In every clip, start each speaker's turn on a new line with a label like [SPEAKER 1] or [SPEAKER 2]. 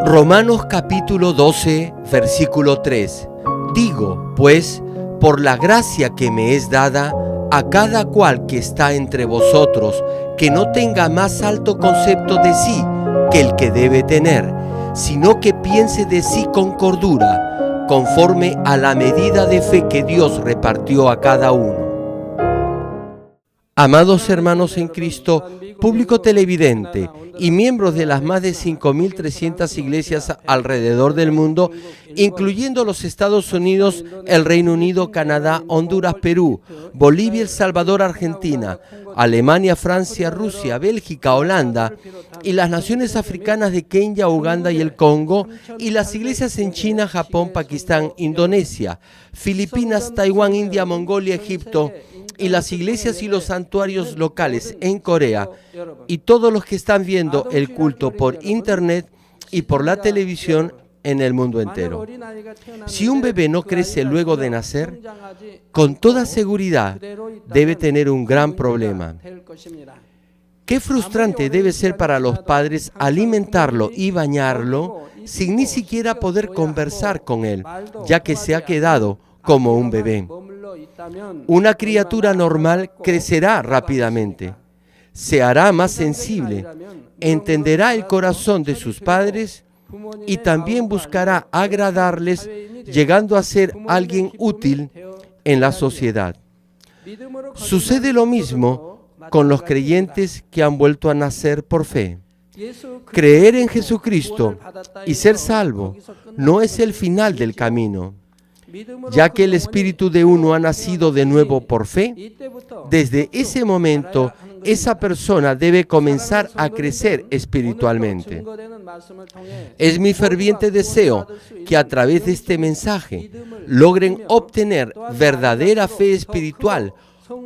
[SPEAKER 1] Romanos capítulo 12, versículo 3. Digo, pues, por la gracia que me es dada, a cada cual que está entre vosotros, que no tenga más alto concepto de sí que el que debe tener, sino que piense de sí con cordura, conforme a la medida de fe que Dios repartió a cada uno. Amados hermanos en Cristo, público televidente y miembros de las más de 5.300 iglesias alrededor del mundo, incluyendo los Estados Unidos, el Reino Unido, Canadá, Honduras, Perú, Bolivia, El Salvador, Argentina, Alemania, Francia, Rusia, Bélgica, Holanda, y las naciones africanas de Kenia, Uganda y el Congo, y las iglesias en China, Japón, Pakistán, Indonesia, Filipinas, Taiwán, India, Mongolia, Egipto, y las iglesias y los santuarios locales en Corea, y todos los que están viendo el culto por internet y por la televisión en el mundo entero. Si un bebé no crece luego de nacer, con toda seguridad debe tener un gran problema. Qué frustrante debe ser para los padres alimentarlo y bañarlo sin ni siquiera poder conversar con él, ya que se ha quedado como un bebé. Una criatura normal crecerá rápidamente, se hará más sensible, entenderá el corazón de sus padres y también buscará agradarles, llegando a ser alguien útil en la sociedad. Sucede lo mismo con los creyentes que han vuelto a nacer por fe. Creer en Jesucristo y ser salvo no es el final del camino. Ya que el espíritu de uno ha nacido de nuevo por fe, desde ese momento esa persona debe comenzar a crecer espiritualmente. Es mi ferviente deseo que a través de este mensaje logren obtener verdadera fe espiritual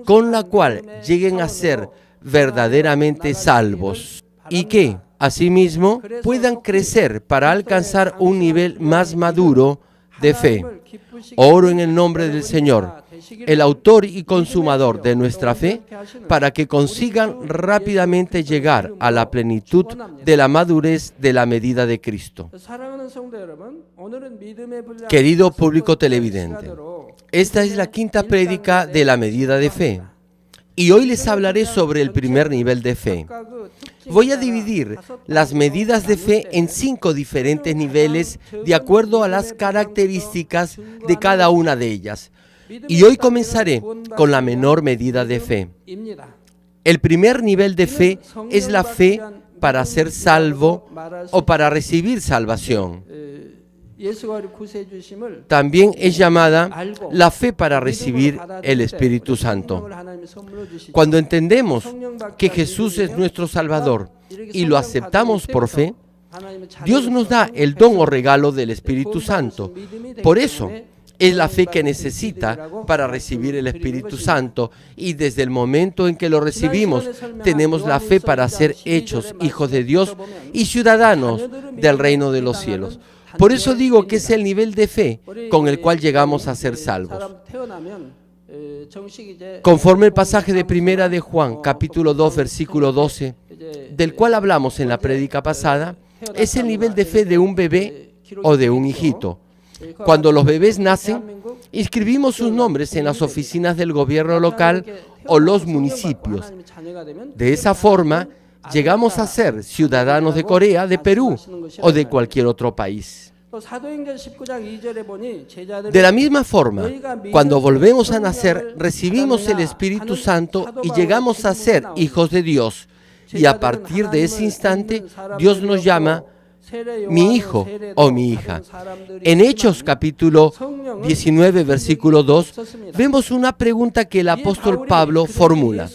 [SPEAKER 1] con la cual lleguen a ser verdaderamente salvos y que, asimismo, puedan crecer para alcanzar un nivel más maduro de fe. Oro en el nombre del Señor, el autor y consumador de nuestra fe, para que consigan rápidamente llegar a la plenitud de la madurez de la medida de Cristo. Querido público televidente, esta es la quinta prédica de la medida de fe. Y hoy les hablaré sobre el primer nivel de fe. Voy a dividir las medidas de fe en 5 diferentes niveles de acuerdo a las características de cada una de ellas. Y hoy comenzaré con la menor medida de fe. El primer nivel de fe es la fe para ser salvo o para recibir salvación. También es llamada la fe para recibir el Espíritu Santo. Cuando entendemos que Jesús es nuestro Salvador y lo aceptamos por fe, Dios nos da el don o regalo del Espíritu Santo. Por eso es la fe que necesita para recibir el Espíritu Santo, y desde el momento en que lo recibimos, tenemos la fe para ser hechos hijos de Dios y ciudadanos del reino de los cielos. Por eso digo que es el nivel de fe con el cual llegamos a ser salvos. Conforme el pasaje de Primera de Juan, capítulo 2, versículo 12, del cual hablamos en la prédica pasada, es el nivel de fe de un bebé o de un hijito. Cuando los bebés nacen, inscribimos sus nombres en las oficinas del gobierno local o los municipios. De esa forma, llegamos a ser ciudadanos de Corea, de Perú o de cualquier otro país. De la misma forma, cuando volvemos a nacer, recibimos el Espíritu Santo y llegamos a ser hijos de Dios. Y a partir de ese instante, Dios nos llama mi hijo o mi hija. En Hechos capítulo 19, versículo 2, vemos una pregunta que el apóstol Pablo formula.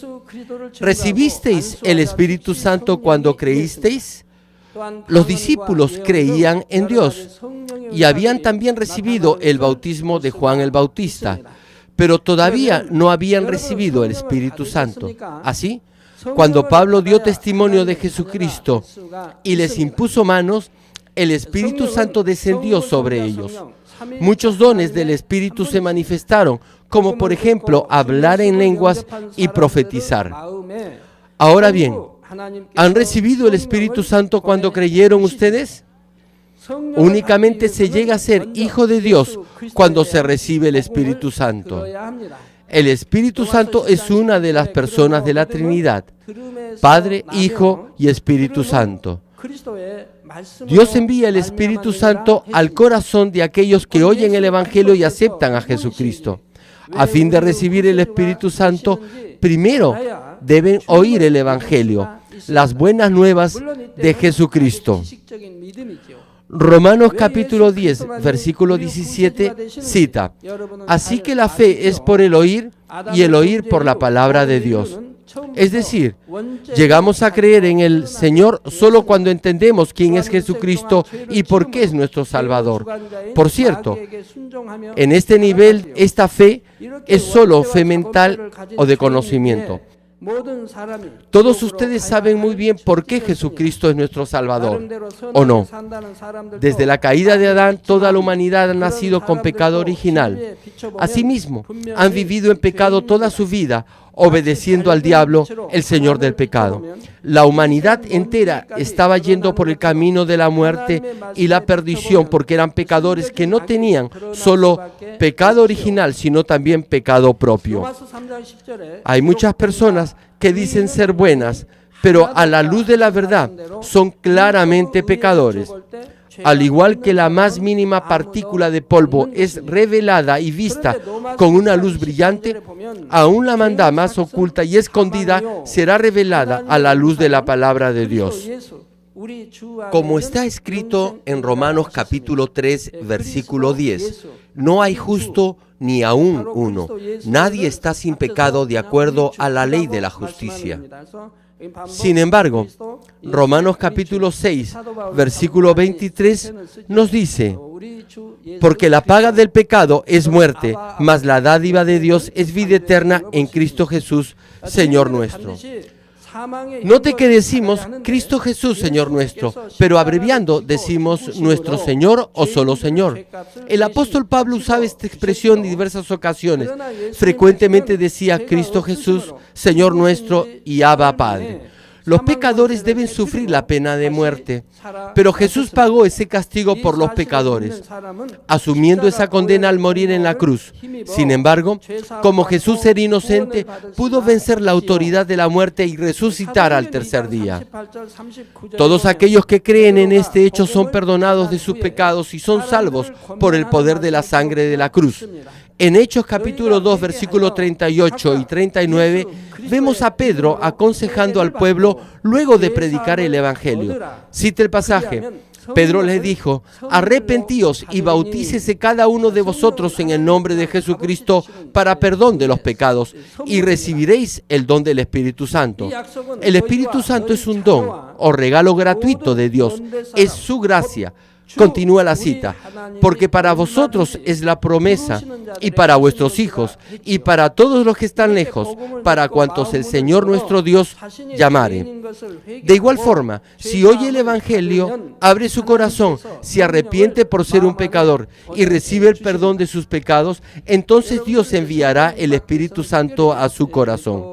[SPEAKER 1] ¿Recibisteis el Espíritu Santo cuando creísteis? Los discípulos creían en Dios y habían también recibido el bautismo de Juan el Bautista, pero todavía no habían recibido el Espíritu Santo. Así, cuando Pablo dio testimonio de Jesucristo y les impuso manos, el Espíritu Santo descendió sobre ellos. Muchos dones del Espíritu se manifestaron, como por ejemplo hablar en lenguas y profetizar. Ahora bien, ¿han recibido el Espíritu Santo cuando creyeron ustedes? Únicamente se llega a ser hijo de Dios cuando se recibe el Espíritu Santo. El Espíritu Santo es una de las personas de la Trinidad, Padre, Hijo y Espíritu Santo. Dios envía el Espíritu Santo al corazón de aquellos que oyen el Evangelio y aceptan a Jesucristo. A fin de recibir el Espíritu Santo, primero deben oír el Evangelio, las buenas nuevas de Jesucristo. Romanos capítulo 10, versículo 17 cita: así que la fe es por el oír y el oír por la palabra de Dios. Es decir, llegamos a creer en el Señor solo cuando entendemos quién es Jesucristo y por qué es nuestro Salvador. Por cierto, en este nivel, esta fe es solo fe mental o de conocimiento. Todos ustedes saben muy bien por qué Jesucristo es nuestro Salvador, ¿o no? Desde la caída de Adán, toda la humanidad ha nacido con pecado original. Asimismo, han vivido en pecado toda su vida, obedeciendo al diablo, el señor del pecado. La humanidad entera estaba yendo por el camino de la muerte y la perdición porque eran pecadores que no tenían solo pecado original, sino también pecado propio. Hay muchas personas que dicen ser buenas, pero a la luz de la verdad son claramente pecadores. Al igual que la más mínima partícula de polvo es revelada y vista con una luz brillante, aún la maldad más oculta y escondida será revelada a la luz de la palabra de Dios. Como está escrito en Romanos capítulo 3, versículo 10, no hay justo ni aún uno. Nadie está sin pecado de acuerdo a la ley de la justicia. Sin embargo, Romanos capítulo 6, versículo 23 nos dice: porque la paga del pecado es muerte, mas la dádiva de Dios es vida eterna en Cristo Jesús, Señor nuestro. Note que decimos Cristo Jesús, Señor nuestro, pero abreviando decimos nuestro Señor o solo Señor. El apóstol Pablo usaba esta expresión en diversas ocasiones. Frecuentemente decía Cristo Jesús, Señor nuestro y Abba Padre. Los pecadores deben sufrir la pena de muerte, pero Jesús pagó ese castigo por los pecadores, asumiendo esa condena al morir en la cruz. Sin embargo, como Jesús era inocente, pudo vencer la autoridad de la muerte y resucitar al tercer día. Todos aquellos que creen en este hecho son perdonados de sus pecados y son salvos por el poder de la sangre de la cruz. En Hechos capítulo 2, versículos 38 y 39, vemos a Pedro aconsejando al pueblo luego de predicar el Evangelio. Cita el pasaje. Pedro les dijo: arrepentíos y bautícese cada uno de vosotros en el nombre de Jesucristo para perdón de los pecados y recibiréis el don del Espíritu Santo. El Espíritu Santo es un don o regalo gratuito de Dios. Es su gracia. Continúa la cita: porque para vosotros es la promesa, y para vuestros hijos, y para todos los que están lejos, para cuantos el Señor nuestro Dios llamare. De igual forma, si oye el Evangelio, abre su corazón, se arrepiente por ser un pecador y recibe el perdón de sus pecados, entonces Dios enviará el Espíritu Santo a su corazón.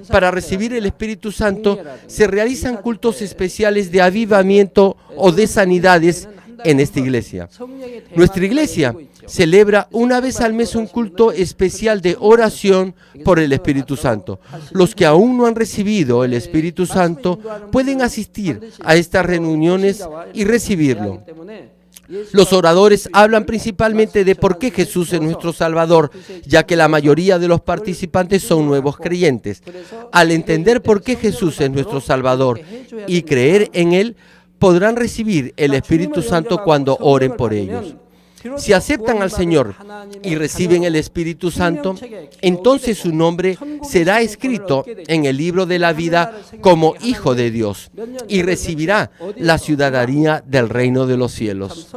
[SPEAKER 1] Para recibir el Espíritu Santo se realizan cultos especiales de avivamiento o de sanidades en esta iglesia. Nuestra iglesia celebra una vez al mes un culto especial de oración por el Espíritu Santo. Los que aún no han recibido el Espíritu Santo pueden asistir a estas reuniones y recibirlo. Los oradores hablan principalmente de por qué Jesús es nuestro Salvador, ya que la mayoría de los participantes son nuevos creyentes. Al entender por qué Jesús es nuestro Salvador y creer en Él, podrán recibir el Espíritu Santo cuando oren por ellos. Si aceptan al Señor y reciben el Espíritu Santo, entonces su nombre será escrito en el libro de la vida como Hijo de Dios y recibirá la ciudadanía del reino de los cielos.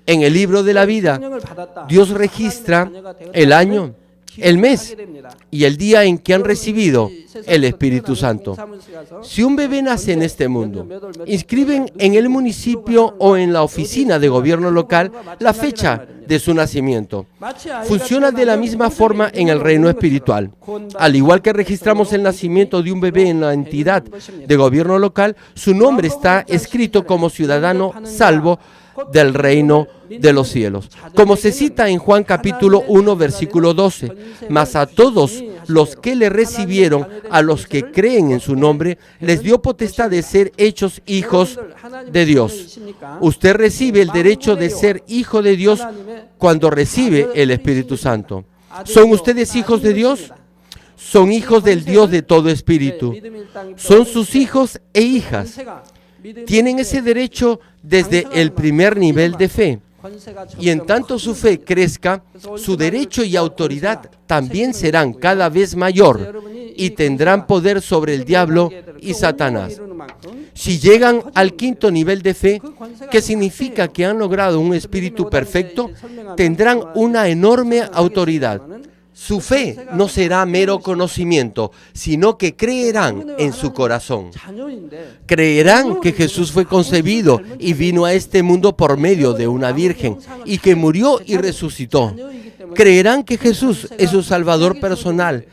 [SPEAKER 1] En el libro de la vida, Dios registra el año, el mes y el día en que han recibido el Espíritu Santo. Si un bebé nace en este mundo, inscriben en el municipio o en la oficina de gobierno local la fecha de su nacimiento. Funciona de la misma forma en el reino espiritual. Al igual que registramos el nacimiento de un bebé en la entidad de gobierno local, su nombre está escrito como ciudadano salvo del reino de los cielos. Como se cita en Juan capítulo 1, versículo 12, mas a todos los que le recibieron, a los que creen en su nombre, les dio potestad de ser hechos hijos de Dios. Usted recibe el derecho de ser hijo de Dios cuando recibe el Espíritu Santo. ¿Son ustedes hijos de Dios? Son hijos del Dios de todo espíritu. Son sus hijos e hijas. Tienen ese derecho desde el primer nivel de fe. Y en tanto su fe crezca, su derecho y autoridad también serán cada vez mayor y tendrán poder sobre el diablo y Satanás. Si llegan al quinto nivel de fe, que significa que han logrado un espíritu perfecto, tendrán una enorme autoridad. Su fe no será mero conocimiento, sino que creerán en su corazón. Creerán que Jesús fue concebido y vino a este mundo por medio de una virgen y que murió y resucitó. Creerán que Jesús es su Salvador personal,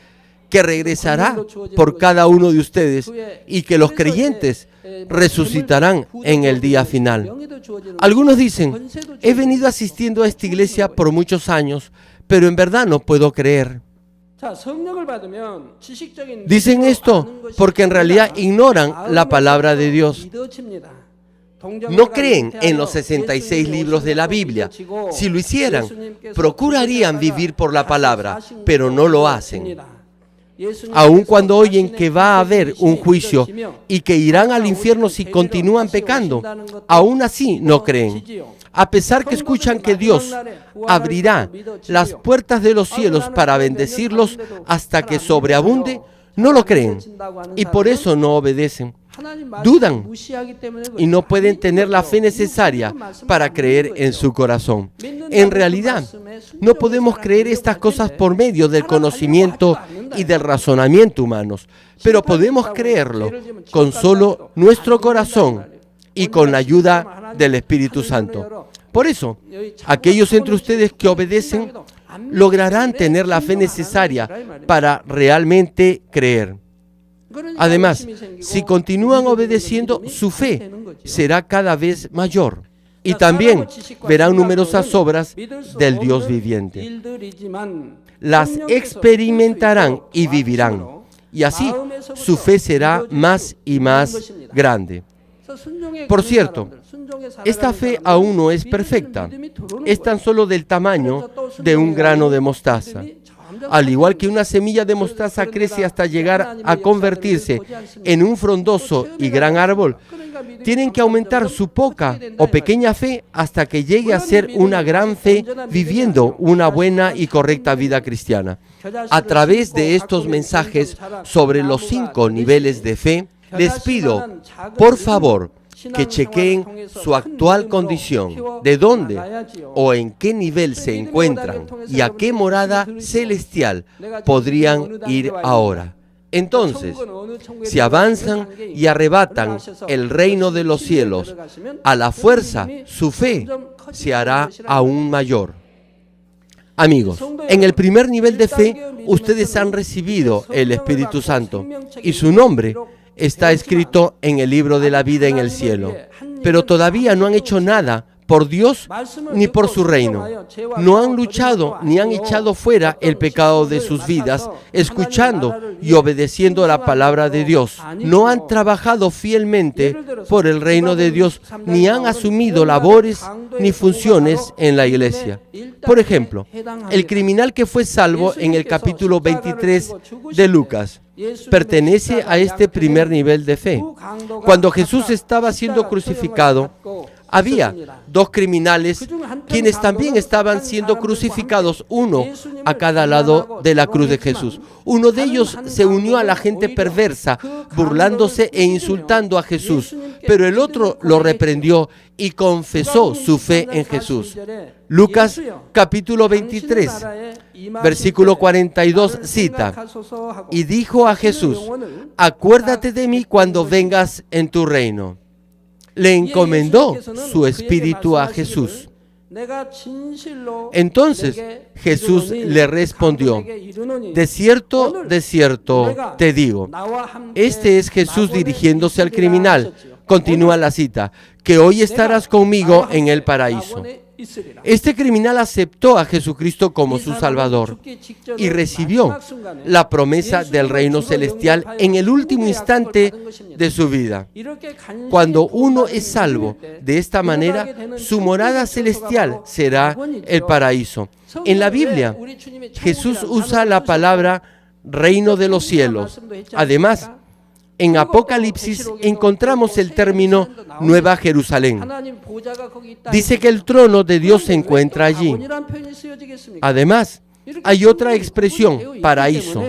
[SPEAKER 1] que regresará por cada uno de ustedes y que los creyentes resucitarán en el día final. Algunos dicen, he venido asistiendo a esta iglesia por muchos años, pero en verdad no puedo creer. Dicen esto porque en realidad ignoran la palabra de Dios. No creen en los 66 libros de la Biblia. Si lo hicieran, procurarían vivir por la palabra, pero no lo hacen. Aun cuando oyen que va a haber un juicio y que irán al infierno si continúan pecando, aún así no creen. A pesar que escuchan que Dios abrirá las puertas de los cielos para bendecirlos hasta que sobreabunde, no lo creen y por eso no obedecen. Dudan y no pueden tener la fe necesaria para creer en su corazón. En realidad, no podemos creer estas cosas por medio del conocimiento y del razonamiento humanos, pero podemos creerlo con solo nuestro corazón y con la ayuda del Espíritu Santo. Por eso, aquellos entre ustedes que obedecen lograrán tener la fe necesaria para realmente creer. Además, si continúan obedeciendo, su fe será cada vez mayor y también verán numerosas obras del Dios viviente. Las experimentarán y vivirán, y así su fe será más y más grande. Por cierto, esta fe aún no es perfecta, es tan solo del tamaño de un grano de mostaza. Al igual que una semilla de mostaza crece hasta llegar a convertirse en un frondoso y gran árbol, tienen que aumentar su poca o pequeña fe hasta que llegue a ser una gran fe viviendo una buena y correcta vida cristiana. A través de estos mensajes sobre los 5 niveles de fe, les pido, por favor, que chequeen su actual condición, de dónde o en qué nivel se encuentran y a qué morada celestial podrían ir ahora. Entonces, si avanzan y arrebatan el reino de los cielos, a la fuerza su fe se hará aún mayor. Amigos, en el primer nivel de fe, ustedes han recibido el Espíritu Santo y su nombre está escrito en el libro de la vida en el cielo, pero todavía no han hecho nada por Dios ni por su reino. No han luchado ni han echado fuera el pecado de sus vidas, escuchando y obedeciendo la palabra de Dios. No han trabajado fielmente por el reino de Dios, ni han asumido labores ni funciones en la iglesia. Por ejemplo, el criminal que fue salvo en el capítulo 23 de Lucas pertenece a este primer nivel de fe. Cuando Jesús estaba siendo crucificado, había 2 criminales quienes también estaban siendo crucificados, uno a cada lado de la cruz de Jesús. Uno de ellos se unió a la gente perversa, burlándose e insultando a Jesús, pero el otro lo reprendió y confesó su fe en Jesús. Lucas capítulo 23, versículo 42 cita, y dijo a Jesús, acuérdate de mí cuando vengas en tu reino. Le encomendó su espíritu a Jesús. Entonces Jesús le respondió, de cierto te digo. Este es Jesús dirigiéndose al criminal. Continúa la cita, que hoy estarás conmigo en el paraíso. Este criminal aceptó a Jesucristo como su Salvador y recibió la promesa del reino celestial en el último instante de su vida. Cuando uno es salvo de esta manera, su morada celestial será el paraíso. En la Biblia, Jesús usa la palabra reino de los cielos. Además, en Apocalipsis encontramos el término Nueva Jerusalén. Dice que el trono de Dios se encuentra allí. Además, hay otra expresión, paraíso.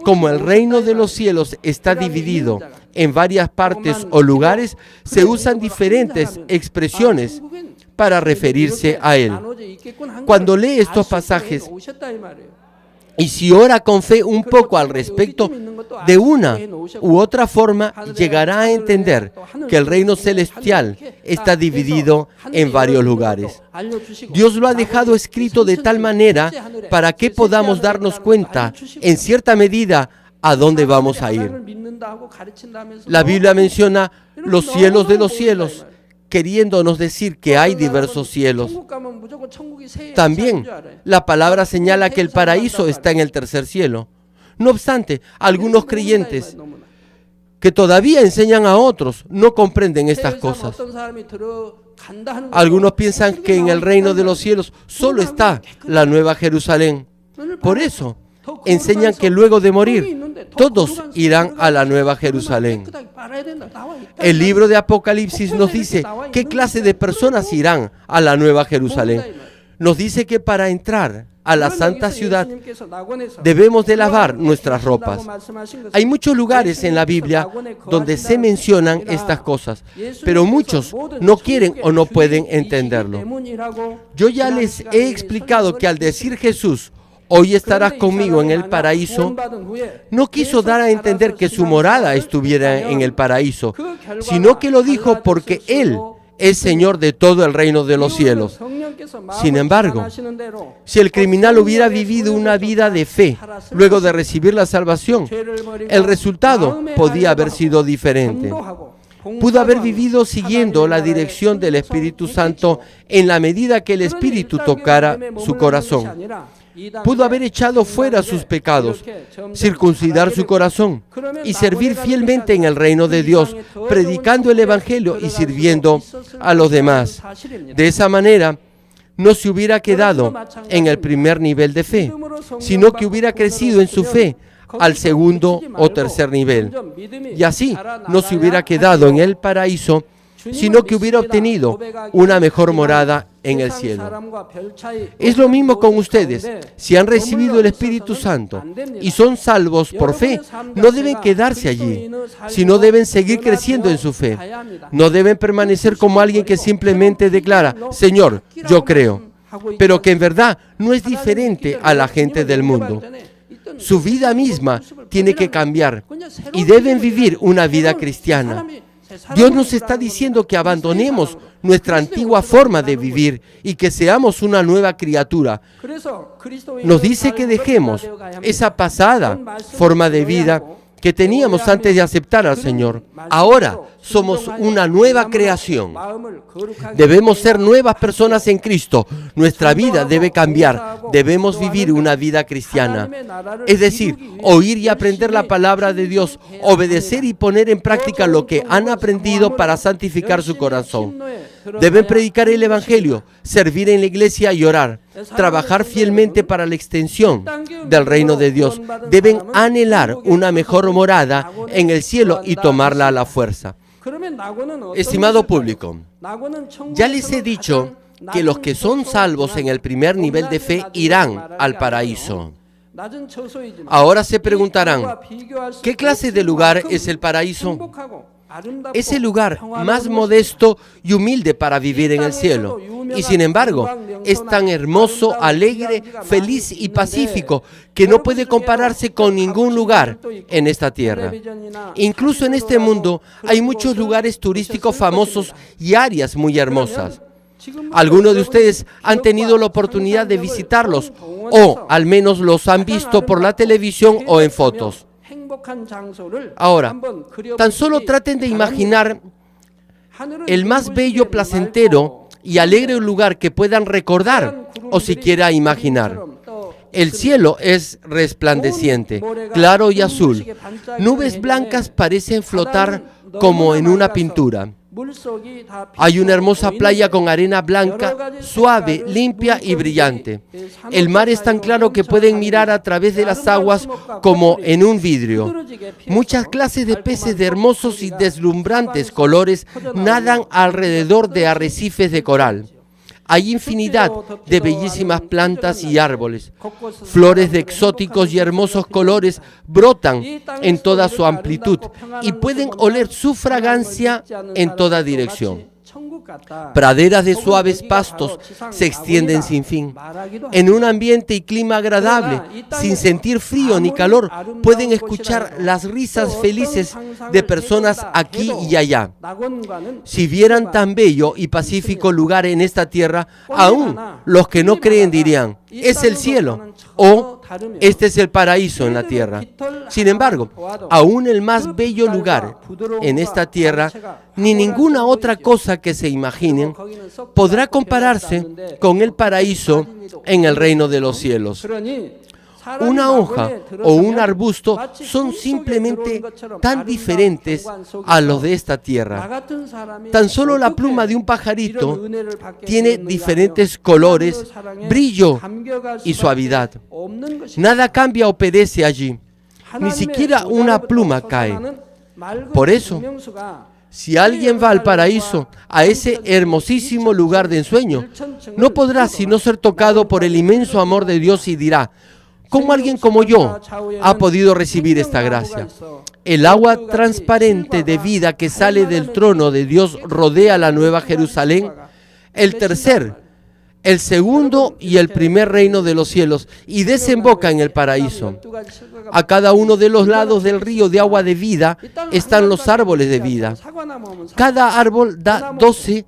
[SPEAKER 1] Como el reino de los cielos está dividido en varias partes o lugares, se usan diferentes expresiones para referirse a él. Cuando lee estos pasajes, y si ora con fe un poco al respecto, de una u otra forma llegará a entender que el reino celestial está dividido en varios lugares. Dios lo ha dejado escrito de tal manera para que podamos darnos cuenta, en cierta medida, a dónde vamos a ir. La Biblia menciona los cielos de los cielos, queriéndonos decir que hay diversos cielos. También la palabra señala que el paraíso está en el tercer cielo. No obstante, algunos creyentes que todavía enseñan a otros no comprenden estas cosas. Algunos piensan que en el reino de los cielos solo está la Nueva Jerusalén. Por eso, enseñan que luego de morir, todos irán a la Nueva Jerusalén. El libro de Apocalipsis nos dice qué clase de personas irán a la Nueva Jerusalén. Nos dice que para entrar a la santa ciudad debemos de lavar nuestras ropas. Hay muchos lugares en la Biblia donde se mencionan estas cosas, pero muchos no quieren o no pueden entenderlo. Yo ya les he explicado que al decir Jesús, hoy estarás conmigo en el paraíso, no quiso dar a entender que su morada estuviera en el paraíso, sino que lo dijo porque Él es Señor de todo el reino de los cielos. Sin embargo, si el criminal hubiera vivido una vida de fe luego de recibir la salvación, el resultado podía haber sido diferente. Pudo haber vivido siguiendo la dirección del Espíritu Santo en la medida que el Espíritu tocara su corazón. Pudo haber echado fuera sus pecados, circuncidar su corazón y servir fielmente en el reino de Dios, predicando el Evangelio y sirviendo a los demás. De esa manera, no se hubiera quedado en el primer nivel de fe, sino que hubiera crecido en su fe al segundo o tercer nivel. Y así no se hubiera quedado en el paraíso, sino que hubiera obtenido una mejor morada en el cielo. Es lo mismo con ustedes. Si han recibido el Espíritu Santo y son salvos por fe, no deben quedarse allí, sino deben seguir creciendo en su fe. No deben permanecer como alguien que simplemente declara, Señor, yo creo, pero que en verdad no es diferente a la gente del mundo. Su vida misma tiene que cambiar y deben vivir una vida cristiana. Dios nos está diciendo que abandonemos nuestra antigua forma de vivir y que seamos una nueva criatura. Nos dice que dejemos esa pasada forma de vida que teníamos antes de aceptar al Señor. Ahora somos una nueva creación. Debemos ser nuevas personas en Cristo. Nuestra vida debe cambiar. Debemos vivir una vida cristiana. Es decir, oír y aprender la palabra de Dios, obedecer y poner en práctica lo que han aprendido para santificar su corazón. Deben predicar el Evangelio, servir en la iglesia y orar, trabajar fielmente para la extensión del reino de Dios. Deben anhelar una mejor morada en el cielo y tomarla a la fuerza. Estimado público, ya les he dicho que los que son salvos en el primer nivel de fe irán al paraíso. Ahora se preguntarán, ¿qué clase de lugar es el paraíso? Es el lugar más modesto y humilde para vivir en el cielo. Y sin embargo, es tan hermoso, alegre, feliz y pacífico que no puede compararse con ningún lugar en esta tierra. Incluso en este mundo hay muchos lugares turísticos famosos y áreas muy hermosas. Algunos de ustedes han tenido la oportunidad de visitarlos o al menos los han visto por la televisión o en fotos. Ahora, tan solo traten de imaginar el más bello, placentero y alegre lugar que puedan recordar o siquiera imaginar. El cielo es resplandeciente, claro y azul. Nubes blancas parecen flotar como en una pintura. Hay una hermosa playa con arena blanca, suave, limpia y brillante. El mar es tan claro que pueden mirar a través de las aguas como en un vidrio. Muchas clases de peces de hermosos y deslumbrantes colores nadan alrededor de arrecifes de coral. Hay infinidad de bellísimas plantas y árboles. Flores de exóticos y hermosos colores brotan en toda su amplitud y pueden oler su fragancia en toda dirección. Praderas de suaves pastos se extienden sin fin. En un ambiente y clima agradable, sin sentir frío ni calor, pueden escuchar las risas felices de personas aquí y allá. Si vieran tan bello y pacífico lugar en esta tierra, aún los que no creen dirían, es el cielo, o este es el paraíso en la tierra. Sin embargo, aún el más bello lugar en esta tierra, ni ninguna otra cosa que se imaginen, podrá compararse con el paraíso en el reino de los cielos. Una hoja o un arbusto son simplemente tan diferentes a los de esta tierra. Tan solo la pluma de un pajarito tiene diferentes colores, brillo y suavidad. Nada cambia o perece allí. Ni siquiera una pluma cae. Por eso, si alguien va al paraíso, a ese hermosísimo lugar de ensueño, no podrá sino ser tocado por el inmenso amor de Dios y dirá, ¿cómo alguien como yo ha podido recibir esta gracia? El agua transparente de vida que sale del trono de Dios rodea la Nueva Jerusalén, el tercer, el segundo y el primer reino de los cielos, y desemboca en el paraíso. A cada uno de los lados del río de agua de vida están los árboles de vida. Cada árbol da 12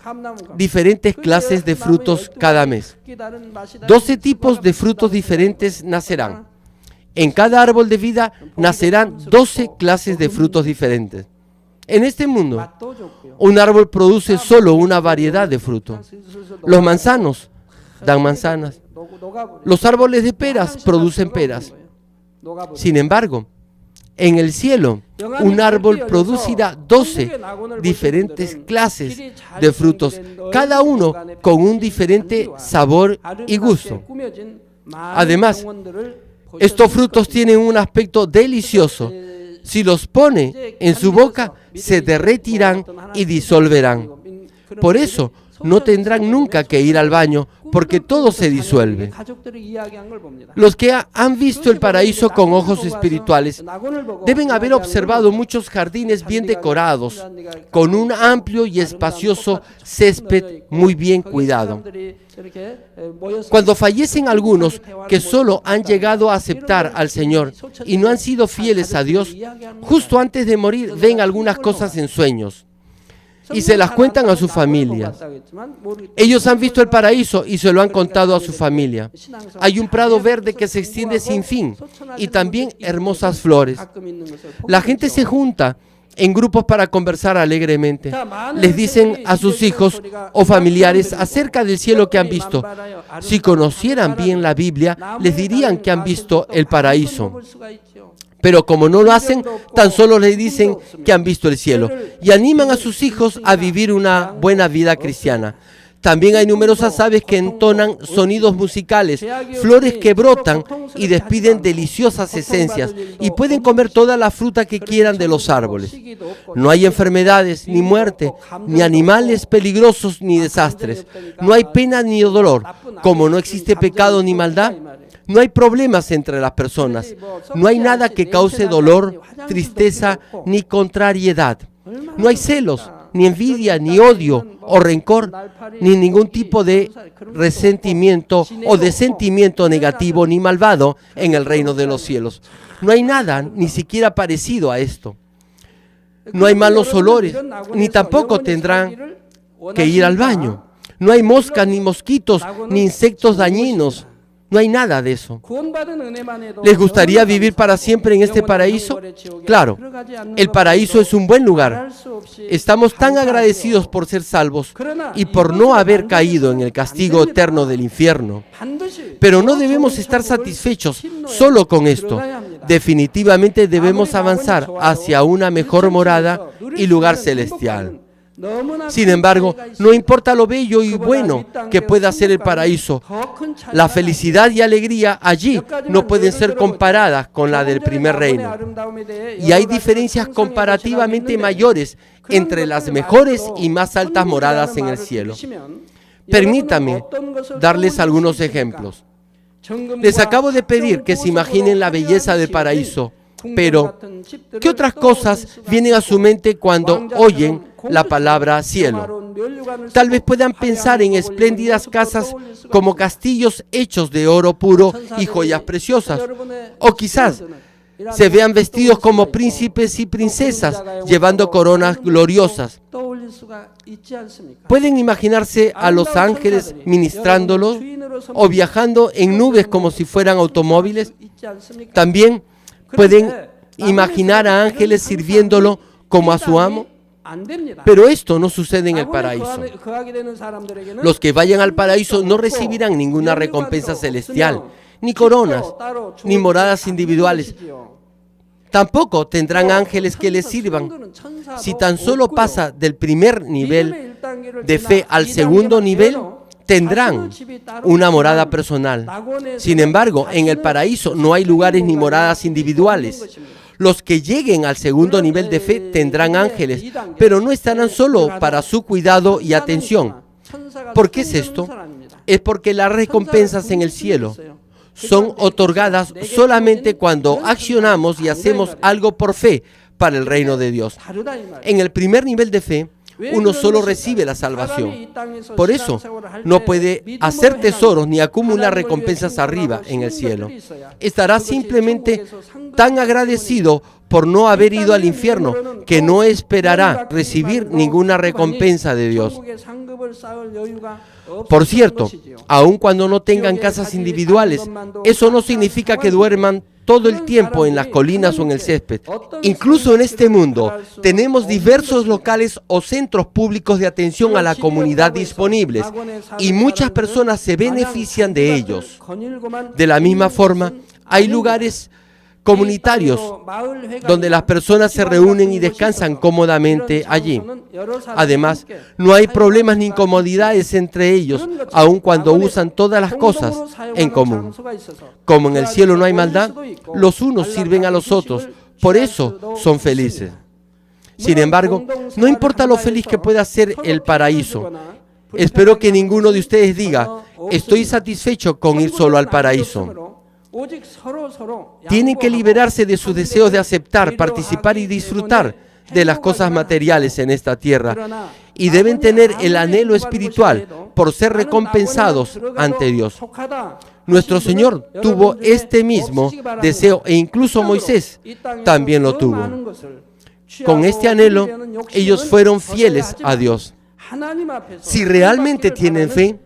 [SPEAKER 1] diferentes clases de frutos cada mes. 12 tipos de frutos diferentes nacerán. En cada árbol de vida nacerán 12 clases de frutos diferentes. En este mundo, un árbol produce solo una variedad de fruto. Los manzanos dan manzanas. Los árboles de peras producen peras. Sin embargo, en el cielo, un árbol producirá 12 diferentes clases de frutos, cada uno con un diferente sabor y gusto. Además, estos frutos tienen un aspecto delicioso. Si los pone en su boca, se derretirán y disolverán. Por eso, no tendrán nunca que ir al baño, porque todo se disuelve. Los que han visto el paraíso con ojos espirituales deben haber observado muchos jardines bien decorados, con un amplio y espacioso césped muy bien cuidado. Cuando fallecen algunos que solo han llegado a aceptar al Señor y no han sido fieles a Dios, justo antes de morir ven algunas cosas en sueños y se las cuentan a sus familias. Ellos han visto el paraíso y se lo han contado a su familia. Hay un prado verde que se extiende sin fin y también hermosas flores. La gente se junta en grupos para conversar alegremente. Les dicen a sus hijos o familiares acerca del cielo que han visto. Si conocieran bien la Biblia, les dirían que han visto el paraíso. Pero como no lo hacen, tan solo les dicen que han visto el cielo y animan a sus hijos a vivir una buena vida cristiana. También hay numerosas aves que entonan sonidos musicales, flores que brotan y despiden deliciosas esencias y pueden comer toda la fruta que quieran de los árboles. No hay enfermedades, ni muerte, ni animales peligrosos, ni desastres. No hay pena ni dolor. Como no existe pecado ni maldad, no hay problemas entre las personas. No hay nada que cause dolor, tristeza ni contrariedad. No hay celos, ni envidia, ni odio o rencor, ni ningún tipo de resentimiento o de sentimiento negativo ni malvado en el reino de los cielos. No hay nada ni siquiera parecido a esto. No hay malos olores, ni tampoco tendrán que ir al baño. No hay moscas, ni mosquitos, ni insectos dañinos. No hay nada de eso. ¿Les gustaría vivir para siempre en este paraíso? Claro, el paraíso es un buen lugar. Estamos tan agradecidos por ser salvos y por no haber caído en el castigo eterno del infierno. Pero no debemos estar satisfechos solo con esto. Definitivamente debemos avanzar hacia una mejor morada y lugar celestial. Sin embargo, no importa lo bello y bueno que pueda ser el paraíso, la felicidad y alegría allí no pueden ser comparadas con la del primer reino. Y hay diferencias comparativamente mayores entre las mejores y más altas moradas en el cielo. Permítanme darles algunos ejemplos. Les acabo de pedir que se imaginen la belleza del paraíso, pero ¿qué otras cosas vienen a su mente cuando oyen la palabra cielo? Tal vez puedan pensar en espléndidas casas como castillos hechos de oro puro y joyas preciosas. O quizás se vean vestidos como príncipes y princesas llevando coronas gloriosas. ¿Pueden imaginarse a los ángeles ministrándolos o viajando en nubes como si fueran automóviles? También pueden imaginar a ángeles sirviéndolo como a su amo. Pero esto no sucede en el paraíso. Los que vayan al paraíso no recibirán ninguna recompensa celestial, ni coronas, ni moradas individuales. Tampoco tendrán ángeles que les sirvan. Si tan solo pasa del primer nivel de fe al segundo nivel, tendrán una morada personal. Sin embargo, en el paraíso no hay lugares ni moradas individuales. Los que lleguen al segundo nivel de fe tendrán ángeles, pero no estarán solo para su cuidado y atención. ¿Por qué es esto? Es porque las recompensas en el cielo son otorgadas solamente cuando accionamos y hacemos algo por fe para el reino de Dios. En el primer nivel de fe, uno solo recibe la salvación. Por eso, no puede hacer tesoros ni acumular recompensas arriba en el cielo. Estará simplemente tan agradecido por no haber ido al infierno que no esperará recibir ninguna recompensa de Dios. Por cierto, aun cuando no tengan casas individuales, eso no significa que duerman todo el tiempo en las colinas o en el césped. Incluso en este mundo, tenemos diversos locales o centros públicos de atención a la comunidad disponibles y muchas personas se benefician de ellos. De la misma forma, hay lugares comunitarios donde las personas se reúnen y descansan cómodamente allí. Además, no hay problemas ni incomodidades entre ellos, aun cuando usan todas las cosas en común. Como en el cielo no hay maldad, los unos sirven a los otros, por eso son felices. Sin embargo, no importa lo feliz que pueda ser el paraíso, espero que ninguno de ustedes diga, estoy satisfecho con ir solo al paraíso. Tienen que liberarse de sus deseos de aceptar, participar y disfrutar de las cosas materiales en esta tierra y deben tener el anhelo espiritual por ser recompensados ante Dios. Nuestro Señor tuvo este mismo deseo e incluso Moisés también lo tuvo. Con este anhelo, ellos fueron fieles a Dios. Si realmente tienen fe,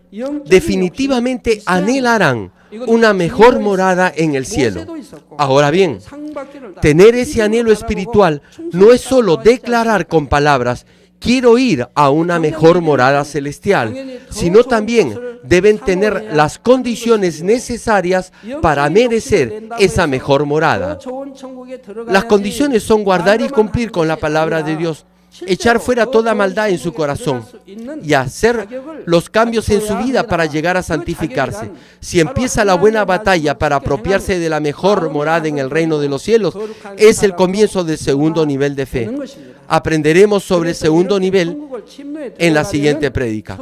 [SPEAKER 1] definitivamente anhelarán una mejor morada en el cielo. Ahora bien, tener ese anhelo espiritual no es solo declarar con palabras, quiero ir a una mejor morada celestial, sino también deben tener las condiciones necesarias para merecer esa mejor morada. Las condiciones son guardar y cumplir con la palabra de Dios, echar fuera toda maldad en su corazón y hacer los cambios en su vida para llegar a santificarse. Si empieza la buena batalla para apropiarse de la mejor morada en el reino de los cielos, es el comienzo del segundo nivel de fe. Aprenderemos sobre el segundo nivel en la siguiente prédica.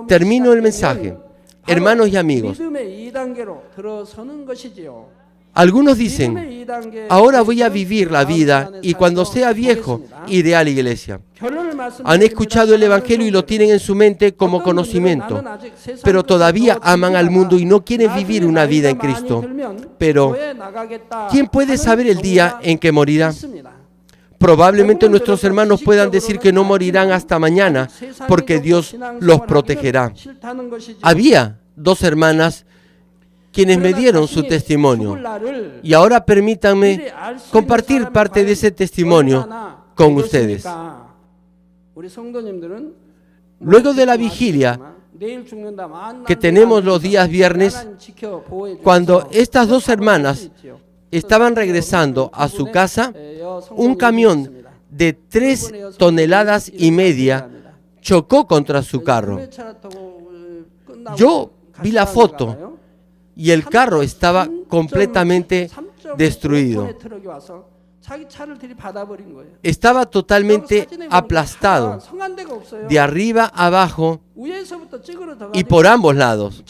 [SPEAKER 1] Termino el mensaje. Hermanos y amigos, algunos dicen, ahora voy a vivir la vida y cuando sea viejo iré a la iglesia. Han escuchado el Evangelio y lo tienen en su mente como conocimiento, pero todavía aman al mundo y no quieren vivir una vida en Cristo. Pero, ¿quién puede saber el día en que morirá? Probablemente nuestros hermanos puedan decir que no morirán hasta mañana porque Dios los protegerá. Había dos hermanas quienes me dieron su testimonio. Y ahora permítanme compartir parte de ese testimonio con ustedes. Luego de la vigilia que tenemos los días viernes, cuando estas dos hermanas estaban regresando a su casa, un camión de 3,5 toneladas chocó contra su carro. Yo vi la foto y el carro estaba completamente destruido. Estaba totalmente aplastado, de arriba a abajo y por ambos lados.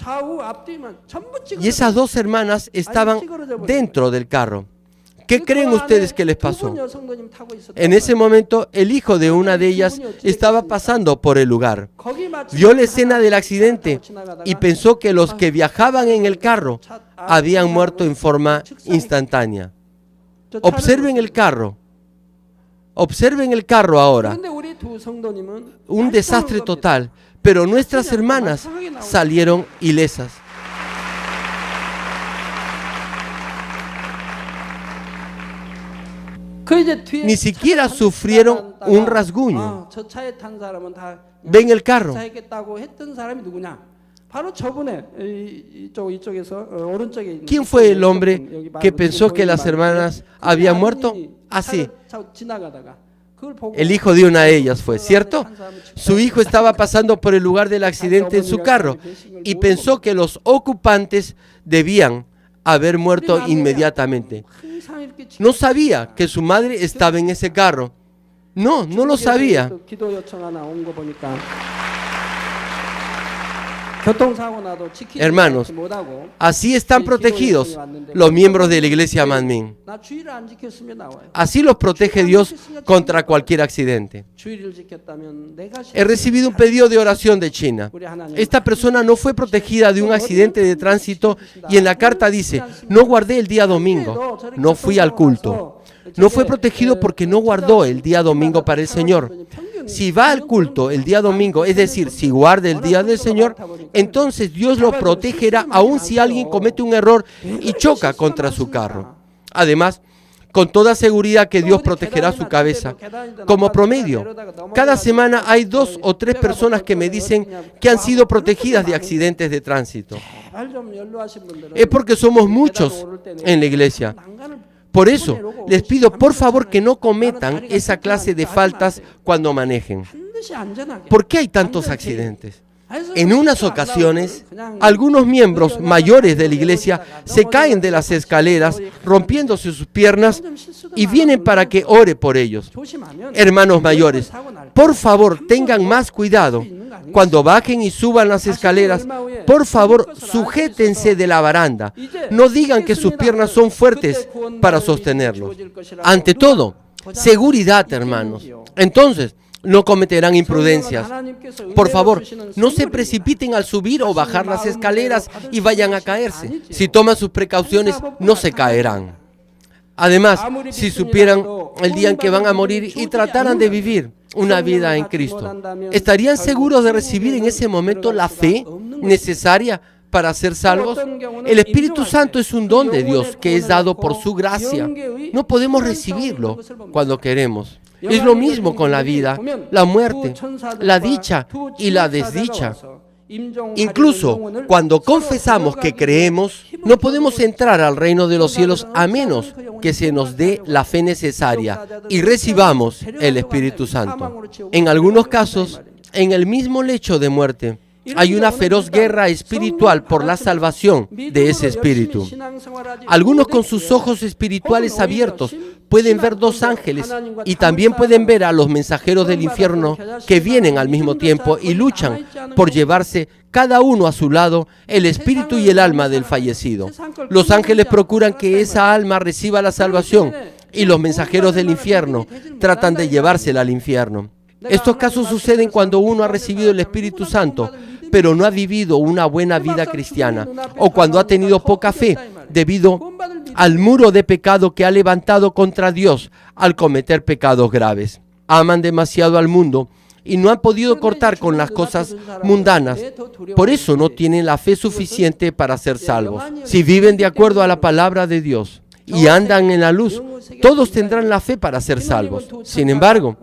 [SPEAKER 1] Y esas dos hermanas estaban dentro del carro. ¿Qué creen ustedes que les pasó? En ese momento, el hijo de una de ellas estaba pasando por el lugar. Vio la escena del accidente y pensó que los que viajaban en el carro habían muerto en forma instantánea. Observen el carro. Observen el carro ahora. Un desastre total. Pero nuestras hermanas salieron ilesas. Ni siquiera sufrieron un rasguño. Ven el carro. ¿Quién fue el hombre que pensó que las hermanas habían muerto? Así. El hijo de una de ellas fue, ¿cierto? Su hijo estaba pasando por el lugar del accidente en su carro y pensó que los ocupantes debían haber muerto inmediatamente. No sabía que su madre estaba en ese carro. No lo sabía. Hermanos, así están protegidos los miembros de la iglesia Manmin. Así los protege Dios contra cualquier accidente. He recibido un pedido de oración de China. Esta persona no fue protegida de un accidente de tránsito y en la carta dice: no guardé el día domingo, no fui al culto. No fue protegido porque no guardó el día domingo para el Señor. Si va al culto el día domingo, es decir, si guarda el día del Señor, entonces Dios lo protegerá aun si alguien comete un error y choca contra su carro. Además, con toda seguridad que Dios protegerá su cabeza. Como promedio, cada semana hay 2 o 3 personas que me dicen que han sido protegidas de accidentes de tránsito. Es porque somos muchos en la iglesia. Por eso, les pido por favor que no cometan esa clase de faltas cuando manejen. ¿Por qué hay tantos accidentes? En unas ocasiones, algunos miembros mayores de la iglesia se caen de las escaleras, rompiéndose sus piernas, y vienen para que ore por ellos. Hermanos mayores, por favor, tengan más cuidado. Cuando bajen y suban las escaleras, por favor, sujétense de la baranda. No digan que sus piernas son fuertes para sostenerlos. Ante todo, seguridad, hermanos. Entonces, no cometerán imprudencias. Por favor, no se precipiten al subir o bajar las escaleras y vayan a caerse. Si toman sus precauciones, no se caerán. Además, si supieran el día en que van a morir y trataran de vivir una vida en Cristo, ¿estarían seguros de recibir en ese momento la fe necesaria para ser salvos? El Espíritu Santo es un don de Dios que es dado por su gracia. No podemos recibirlo cuando queremos. Es lo mismo con la vida, la muerte, la dicha y la desdicha. Incluso cuando confesamos que creemos, no podemos entrar al reino de los cielos a menos que se nos dé la fe necesaria y recibamos el Espíritu Santo. En algunos casos, en el mismo lecho de muerte, hay una feroz guerra espiritual por la salvación de ese espíritu. Algunos con sus ojos espirituales abiertos pueden ver 2 ángeles y también pueden ver a los mensajeros del infierno que vienen al mismo tiempo y luchan por llevarse cada uno a su lado el espíritu y el alma del fallecido. Los ángeles procuran que esa alma reciba la salvación y los mensajeros del infierno tratan de llevársela al infierno. Estos casos suceden cuando uno ha recibido el Espíritu Santo, pero no ha vivido una buena vida cristiana, o cuando ha tenido poca fe debido al muro de pecado que ha levantado contra Dios al cometer pecados graves. Aman demasiado al mundo y no han podido cortar con las cosas mundanas. Por eso no tienen la fe suficiente para ser salvos. Si viven de acuerdo a la palabra de Dios y andan en la luz, todos tendrán la fe para ser salvos. Sin embargo,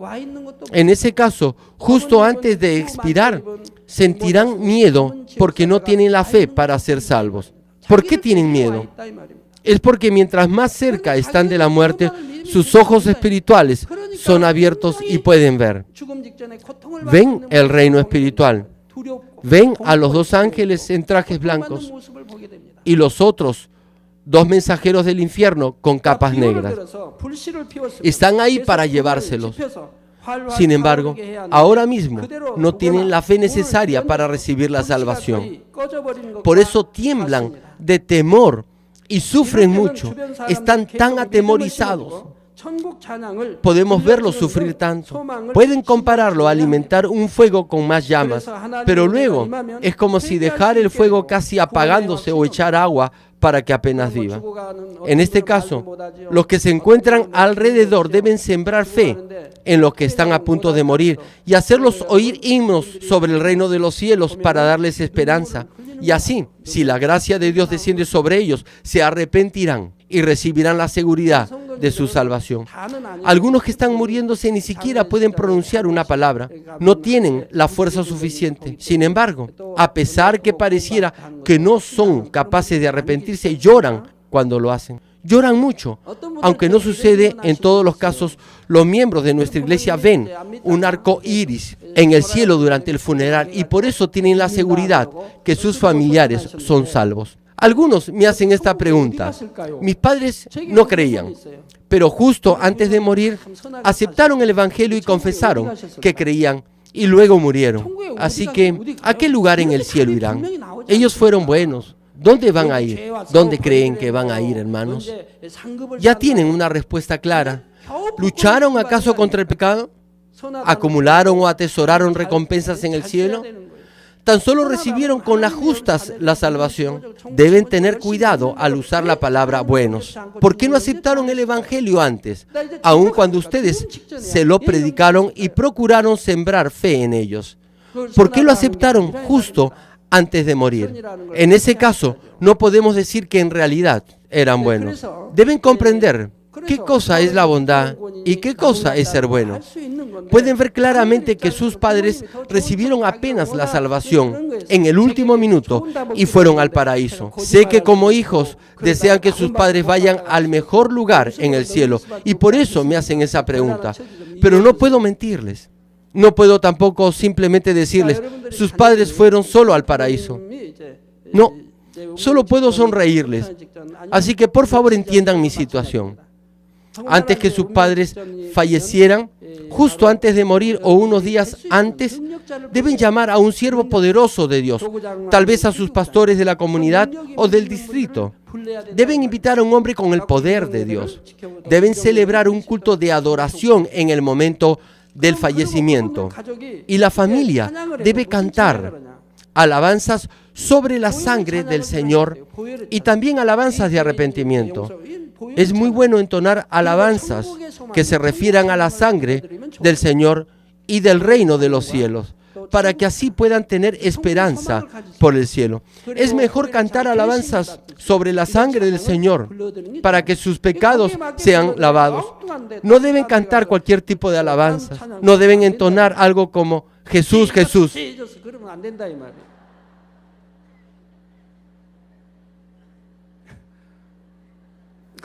[SPEAKER 1] en ese caso, justo antes de expirar, sentirán miedo porque no tienen la fe para ser salvos. ¿Por qué tienen miedo? Es porque mientras más cerca están de la muerte, sus ojos espirituales son abiertos y pueden ver. Ven el reino espiritual. Ven a los dos ángeles en trajes blancos y los otros dos mensajeros del infierno con capas negras. Están ahí para llevárselos. Sin embargo, ahora mismo no tienen la fe necesaria para recibir la salvación. Por eso tiemblan de temor y sufren mucho. Están tan atemorizados. Podemos verlos sufrir tanto. Pueden compararlo a alimentar un fuego con más llamas, pero luego es como si dejar el fuego casi apagándose o echar agua para que apenas viva. En este caso, los que se encuentran alrededor deben sembrar fe en los que están a punto de morir y hacerlos oír himnos sobre el reino de los cielos para darles esperanza. Y así, si la gracia de Dios desciende sobre ellos, se arrepentirán y recibirán la seguridad de su salvación. Algunos que están muriéndose ni siquiera pueden pronunciar una palabra, no tienen la fuerza suficiente. Sin embargo, a pesar que pareciera que no son capaces de arrepentirse, lloran cuando lo hacen. Lloran mucho, aunque no sucede en todos los casos. Los miembros de nuestra iglesia ven un arco iris en el cielo durante el funeral y por eso tienen la seguridad que sus familiares son salvos. Algunos me hacen esta pregunta. Mis padres no creían, pero justo antes de morir aceptaron el evangelio y confesaron que creían y luego murieron. Así que, ¿a qué lugar en el cielo irán? Ellos fueron buenos. ¿Dónde van a ir? ¿Dónde creen que van a ir, hermanos? Ya tienen una respuesta clara. ¿Lucharon acaso contra el pecado? ¿Acumularon o atesoraron recompensas en el cielo? Tan solo recibieron con las justas la salvación. Deben tener cuidado al usar la palabra buenos. ¿Por qué no aceptaron el evangelio antes? Aun cuando ustedes se lo predicaron y procuraron sembrar fe en ellos. ¿Por qué lo aceptaron justo antes de morir? En ese caso, no podemos decir que en realidad eran buenos. Deben comprender qué cosa es la bondad y qué cosa es ser bueno. Pueden ver claramente que sus padres recibieron apenas la salvación en el último minuto y fueron al paraíso. Sé que como hijos desean que sus padres vayan al mejor lugar en el cielo y por eso me hacen esa pregunta. Pero no puedo mentirles. No puedo tampoco simplemente decirles, sus padres fueron solo al paraíso. No, solo puedo sonreírles. Así que por favor entiendan mi situación. Antes que sus padres fallecieran, justo antes de morir o unos días antes, deben llamar a un siervo poderoso de Dios, tal vez a sus pastores de la comunidad o del distrito. Deben invitar a un hombre con el poder de Dios. Deben celebrar un culto de adoración en el momento del fallecimiento. Y la familia debe cantar alabanzas sobre la sangre del Señor y también alabanzas de arrepentimiento. Es muy bueno entonar alabanzas que se refieran a la sangre del Señor y del reino de los cielos, para que así puedan tener esperanza por el cielo. Es mejor cantar alabanzas sobre la sangre del Señor, para que sus pecados sean lavados. No deben cantar cualquier tipo de alabanzas. No deben entonar algo como Jesús, Jesús.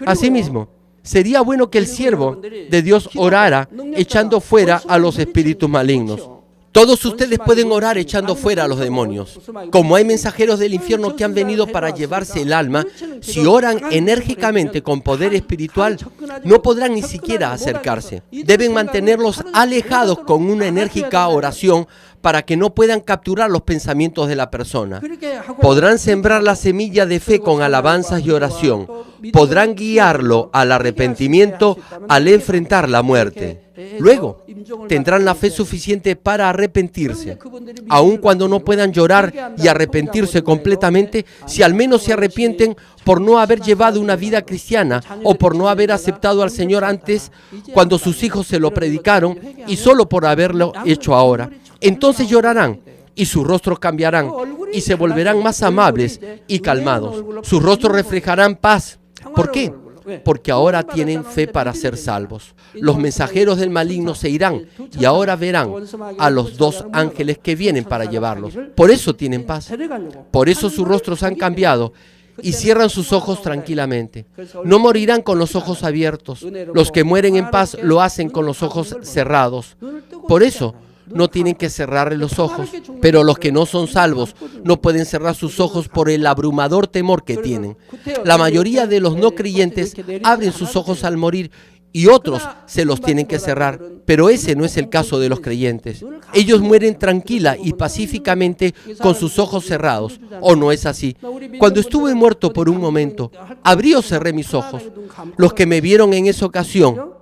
[SPEAKER 1] Asimismo, sería bueno que el siervo de Dios orara echando fuera a los espíritus malignos. Todos ustedes pueden orar echando fuera a los demonios. Como hay mensajeros del infierno que han venido para llevarse el alma, si oran enérgicamente con poder espiritual, no podrán ni siquiera acercarse. Deben mantenerlos alejados con una enérgica oración para que no puedan capturar los pensamientos de la persona. Podrán sembrar la semilla de fe con alabanzas y oración. Podrán guiarlo al arrepentimiento al enfrentar la muerte. Luego, tendrán la fe suficiente para arrepentirse. Aun cuando no puedan llorar y arrepentirse completamente, si al menos se arrepienten por no haber llevado una vida cristiana o por no haber aceptado al Señor antes cuando sus hijos se lo predicaron y solo por haberlo hecho ahora, entonces llorarán y sus rostros cambiarán y se volverán más amables y calmados. Sus rostros reflejarán paz. ¿Por qué? Porque ahora tienen fe para ser salvos. Los mensajeros del maligno se irán y ahora verán a los 2 ángeles que vienen para llevarlos. Por eso tienen paz. Por eso sus rostros han cambiado y cierran sus ojos tranquilamente. No morirán con los ojos abiertos. Los que mueren en paz lo hacen con los ojos cerrados. Por eso no tienen que cerrarle los ojos, pero los que no son salvos no pueden cerrar sus ojos por el abrumador temor que tienen. La mayoría de los no creyentes abren sus ojos al morir y otros se los tienen que cerrar, pero ese no es el caso de los creyentes. Ellos mueren tranquila y pacíficamente con sus ojos cerrados, ¿o no es así? Cuando estuve muerto por un momento, abrí o cerré mis ojos. Los que me vieron en esa ocasión,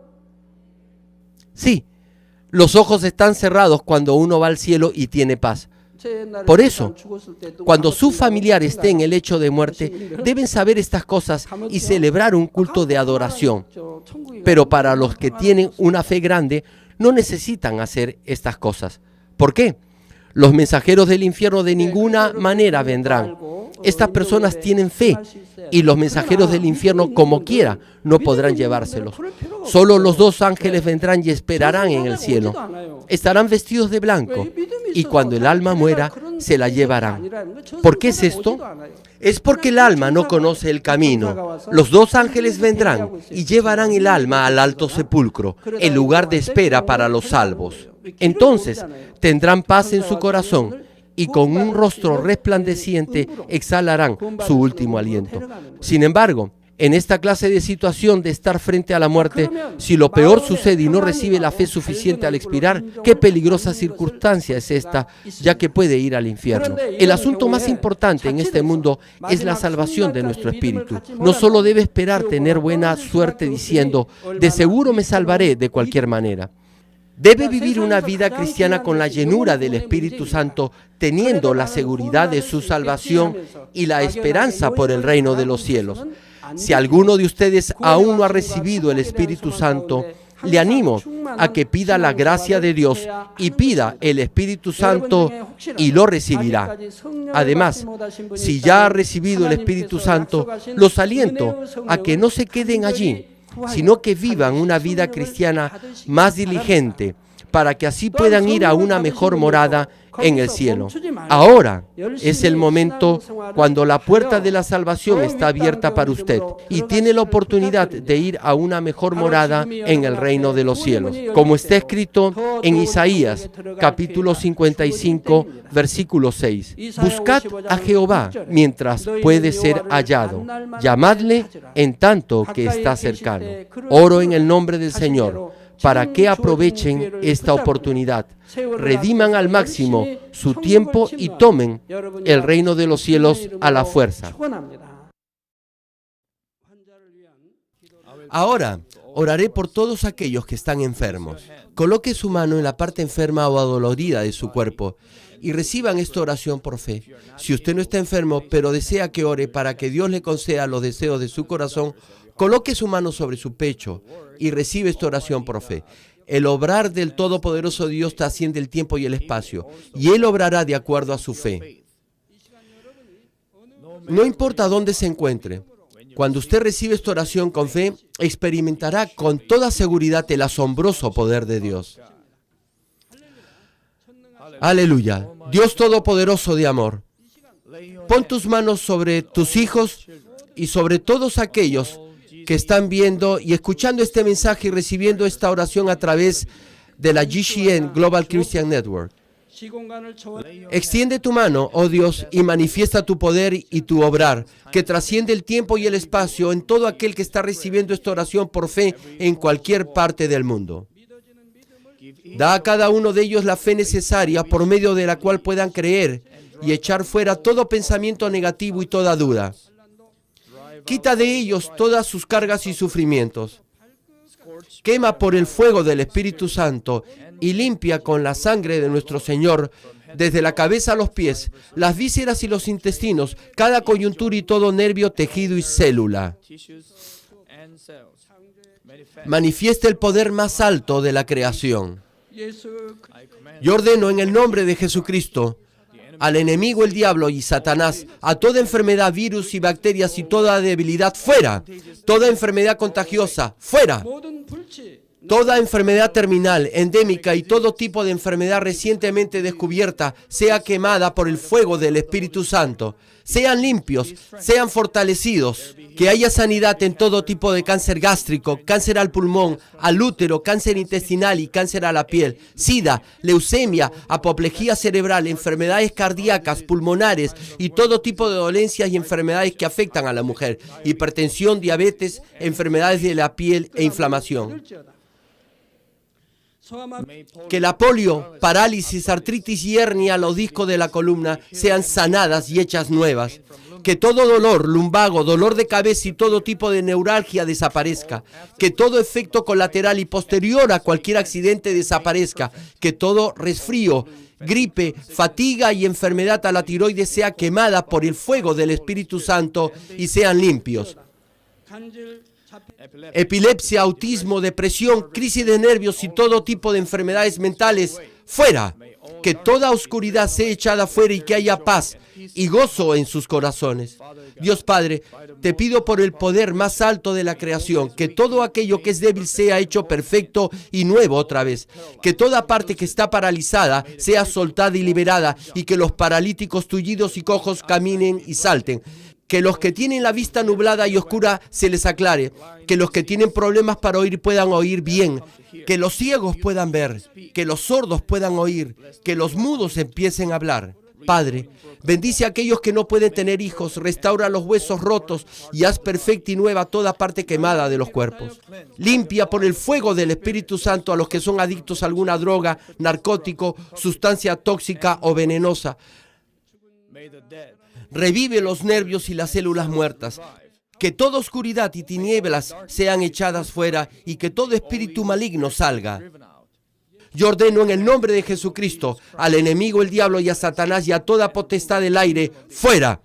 [SPEAKER 1] sí, los ojos están cerrados cuando uno va al cielo y tiene paz. Por eso, cuando su familiar esté en el lecho de muerte, deben saber estas cosas y celebrar un culto de adoración. Pero para los que tienen una fe grande, no necesitan hacer estas cosas. ¿Por qué? Los mensajeros del infierno de ninguna manera vendrán. Estas personas tienen fe y los mensajeros del infierno, como quiera, no podrán llevárselos. Solo los 2 ángeles vendrán y esperarán en el cielo. Estarán vestidos de blanco y cuando el alma muera, se la llevarán. ¿Por qué es esto? Es porque el alma no conoce el camino. Los 2 ángeles vendrán y llevarán el alma al alto sepulcro, el lugar de espera para los salvos. Entonces tendrán paz en su corazón y con un rostro resplandeciente exhalarán su último aliento. Sin embargo, en esta clase de situación de estar frente a la muerte, si lo peor sucede y no recibe la fe suficiente al expirar, qué peligrosa circunstancia es esta, ya que puede ir al infierno. El asunto más importante en este mundo es la salvación de nuestro espíritu. No solo debe esperar tener buena suerte diciendo, de seguro me salvaré de cualquier manera. Debe vivir una vida cristiana con la llenura del Espíritu Santo, teniendo la seguridad de su salvación y la esperanza por el reino de los cielos. Si alguno de ustedes aún no ha recibido el Espíritu Santo, le animo a que pida la gracia de Dios y pida el Espíritu Santo y lo recibirá. Además, si ya ha recibido el Espíritu Santo, los aliento a que no se queden allí, sino que vivan una vida cristiana más diligente, para que así puedan ir a una mejor morada en el cielo. Ahora es el momento cuando la puerta de la salvación está abierta para usted y tiene la oportunidad de ir a una mejor morada en el reino de los cielos. Como está escrito en Isaías, capítulo 55, versículo 6. Buscad a Jehová mientras puede ser hallado. Llamadle en tanto que está cercano. Oro en el nombre del Señor para que aprovechen esta oportunidad, rediman al máximo su tiempo y tomen el reino de los cielos a la fuerza. Ahora, oraré por todos aquellos que están enfermos. Coloque su mano en la parte enferma o adolorida de su cuerpo y reciban esta oración por fe. Si usted no está enfermo, pero desea que ore para que Dios le conceda los deseos de su corazón, coloque su mano sobre su pecho y recibe esta oración por fe. El obrar del Todopoderoso Dios trasciende el tiempo y el espacio, y Él obrará de acuerdo a su fe. No importa dónde se encuentre, cuando usted recibe esta oración con fe, experimentará con toda seguridad el asombroso poder de Dios. Aleluya. Dios Todopoderoso de amor, pon tus manos sobre tus hijos y sobre todos aquellos que están viendo y escuchando este mensaje y recibiendo esta oración a través de la GCN Global Christian Network. Extiende tu mano, oh Dios, y manifiesta tu poder y tu obrar, que trasciende el tiempo y el espacio en todo aquel que está recibiendo esta oración por fe en cualquier parte del mundo. Da a cada uno de ellos la fe necesaria por medio de la cual puedan creer y echar fuera todo pensamiento negativo y toda duda. Quita de ellos todas sus cargas y sufrimientos. quema por el fuego del Espíritu Santo y limpia con la sangre de nuestro Señor, desde la cabeza a los pies, las vísceras y los intestinos, cada coyuntura y todo nervio, tejido y célula. Manifiesta el poder más alto de la creación. Yo ordeno en el nombre de Jesucristo al enemigo, el diablo y Satanás, a toda enfermedad, virus y bacterias y toda debilidad, fuera. Toda enfermedad contagiosa, fuera. Toda enfermedad terminal, endémica y todo tipo de enfermedad recientemente descubierta sea quemada por el fuego del Espíritu Santo. Sean limpios, sean fortalecidos, que haya sanidad en todo tipo de cáncer gástrico, cáncer al pulmón, al útero, cáncer intestinal y cáncer a la piel, sida, leucemia, apoplejía cerebral, enfermedades cardíacas, pulmonares y todo tipo de dolencias y enfermedades que afectan a la mujer, hipertensión, diabetes, enfermedades de la piel e inflamación. Que la polio, parálisis, artritis y hernia a los discos de la columna sean sanadas y hechas nuevas. Que todo dolor, lumbago, dolor de cabeza y todo tipo de neuralgia desaparezca. Que todo efecto colateral y posterior a cualquier accidente desaparezca. Que todo resfrío, gripe, fatiga y enfermedad a la tiroides sea quemada por el fuego del Espíritu Santo y sean limpios. Epilepsia, autismo, depresión, crisis de nervios y todo tipo de enfermedades mentales, fuera. Que toda oscuridad sea echada fuera y que haya paz y gozo en sus corazones. Dios Padre, te pido por el poder más alto de la creación, que todo aquello que es débil sea hecho perfecto y nuevo otra vez. Que toda parte que está paralizada sea soltada y liberada, y que los paralíticos, tullidos y cojos caminen y salten. Que los que tienen la vista nublada y oscura se les aclare. Que los que tienen problemas para oír puedan oír bien. Que los ciegos puedan ver. Que los sordos puedan oír. Que los mudos empiecen a hablar. Padre, bendice a aquellos que no pueden tener hijos. Restaura los huesos rotos y haz perfecta y nueva toda parte quemada de los cuerpos. Limpia por el fuego del Espíritu Santo a los que son adictos a alguna droga, narcótico, sustancia tóxica o venenosa. Revive los nervios y las células muertas. Que toda oscuridad y tinieblas sean echadas fuera y que todo espíritu maligno salga. Yo ordeno en el nombre de Jesucristo al enemigo, el diablo y a Satanás y a toda potestad del aire, fuera.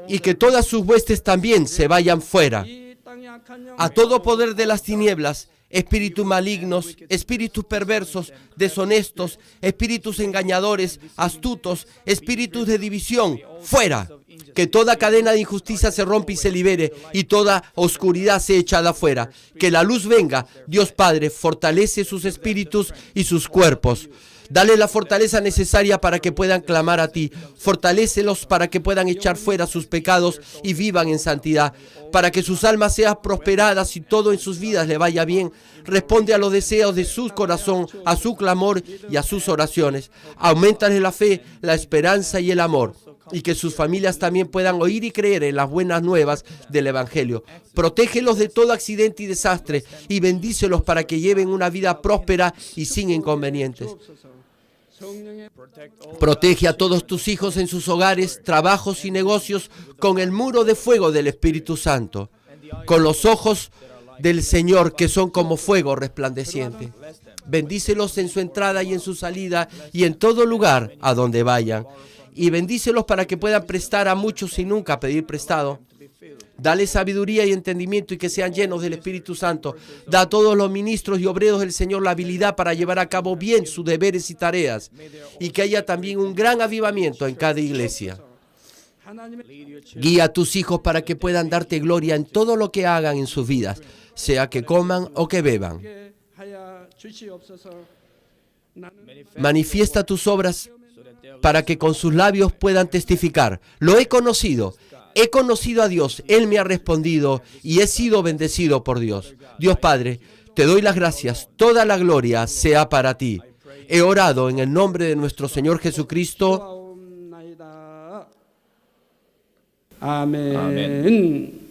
[SPEAKER 1] Y que todas sus huestes también se vayan fuera. A todo poder de las tinieblas, espíritus malignos, espíritus perversos, deshonestos, espíritus engañadores, astutos, espíritus de división, fuera. Que toda cadena de injusticia se rompa y se libere, y toda oscuridad sea echada fuera. Que la luz venga. Dios Padre, fortalece sus espíritus y sus cuerpos. Dale la fortaleza necesaria para que puedan clamar a ti. Fortalécelos para que puedan echar fuera sus pecados y vivan en santidad. Para que sus almas sean prosperadas y todo en sus vidas le vaya bien. Responde a los deseos de su corazón, a su clamor y a sus oraciones. Auméntale la fe, la esperanza y el amor. Y que sus familias también puedan oír y creer en las buenas nuevas del Evangelio. Protégelos de todo accidente y desastre y bendícelos para que lleven una vida próspera y sin inconvenientes. Protege a todos tus hijos en sus hogares, trabajos y negocios con el muro de fuego del Espíritu Santo, con los ojos del Señor que son como fuego resplandeciente. Bendícelos en su entrada y en su salida y en todo lugar a donde vayan. Y bendícelos para que puedan prestar a muchos sin nunca pedir prestado. Dale sabiduría y entendimiento y que sean llenos del Espíritu Santo. Da a todos los ministros y obreros del Señor la habilidad para llevar a cabo bien sus deberes y tareas. Y que haya también un gran avivamiento en cada iglesia. Guía a tus hijos para que puedan darte gloria en todo lo que hagan en sus vidas, sea que coman o que beban. Manifiesta tus obras para que con sus labios puedan testificar. Lo he conocido a Dios, Él me ha respondido y he sido bendecido por Dios. Dios Padre, te doy las gracias, toda la gloria sea para ti. He orado en el nombre de nuestro Señor Jesucristo.
[SPEAKER 2] Amén.